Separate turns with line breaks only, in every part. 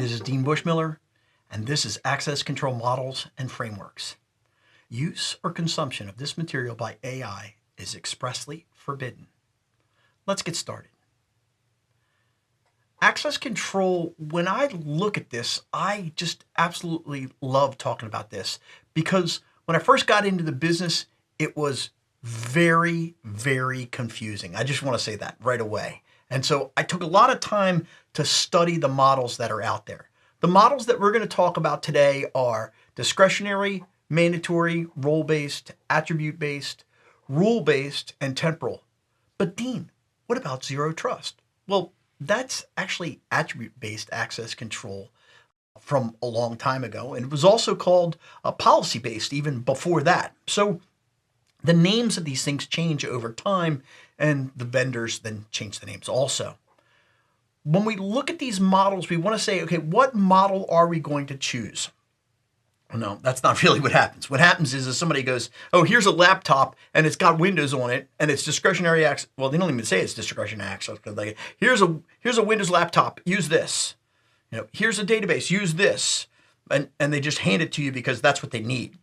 This is Dean Bushmiller, and this is Access Control Models and Frameworks. Use or consumption of this material by AI is expressly forbidden. Let's get started. Access control, when I look at this, I just absolutely love talking about this because when I first got into the business, it was very, very confusing. I just want to say that right away. And so I took a lot of time to study the models that are out there. The models that we're going to talk about today are discretionary, mandatory, role-based, attribute-based, rule-based, and temporal. But Dean, what about zero trust? Well, that's actually attribute-based access control from a long time ago. And it was also called policy-based even before that. So the names of these things change over time, and the vendors then change the names also. When we look at these models, we want to say, okay, what model are we going to choose? No, that's not really what happens. What happens is somebody goes, oh, here's a laptop and it's got Windows on it and it's discretionary access. Well, they don't even say it's discretionary access. Like, here's a Windows laptop, use this. Here's a database, use this. And they just hand it to you because that's what they need.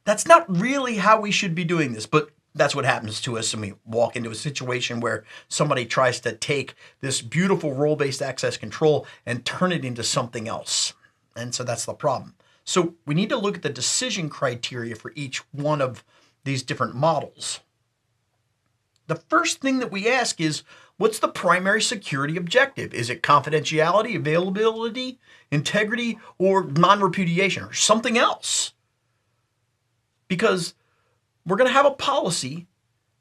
That's not really how we should be doing this, but that's what happens to us when we walk into a situation where somebody tries to take this beautiful role-based access control and turn it into something else. And so that's the problem. So we need to look at the decision criteria for each one of these different models. The first thing that we ask is, what's the primary security objective? Is it confidentiality, availability, integrity, or non-repudiation, or something else? Because we're going to have a policy,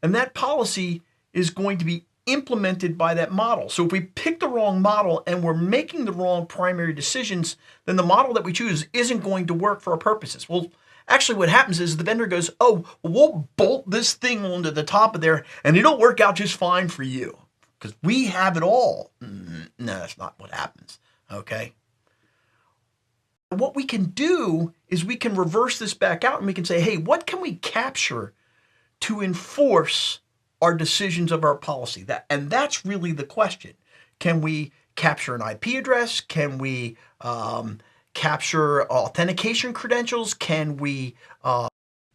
and that policy is going to be implemented by that model. So if we pick the wrong model and we're making the wrong primary decisions, then the model that we choose isn't going to work for our purposes. Well, actually what happens is the vendor goes, oh, we'll bolt this thing onto the top of there and it'll work out just fine for you because we have it all. No, that's not what happens, okay? What we can do is we can reverse this back out and we can say, hey, what can we capture to enforce our decisions of our policy? And that's really the question. Can we capture an IP address? Can we capture authentication credentials? Can we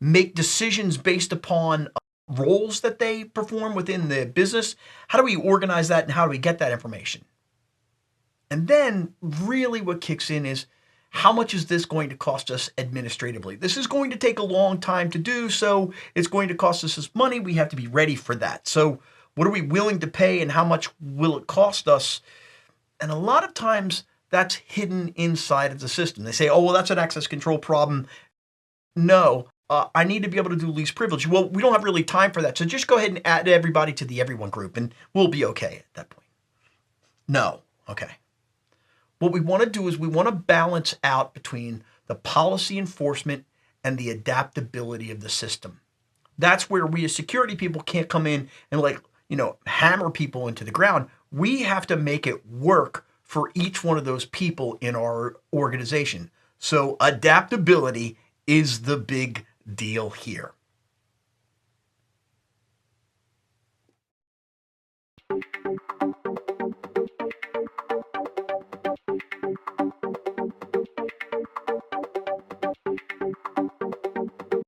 make decisions based upon roles that they perform within the business? How do we organize that and how do we get that information? And then really what kicks in is, how much is this going to cost us administratively? This is going to take a long time to do, so it's going to cost us this money. We have to be ready for that. So what are we willing to pay and how much will it cost us? And a lot of times that's hidden inside of the system. They say, oh, well, that's an access control problem. No, I need to be able to do least privilege. Well, we don't have really time for that. So just go ahead and add everybody to the everyone group and we'll be okay at that point. No, okay. What we want to do is we want to balance out between the policy enforcement and the adaptability of the system. That's where we as security people can't come in and hammer people into the ground. We have to make it work for each one of those people in our organization. So adaptability is the big deal here.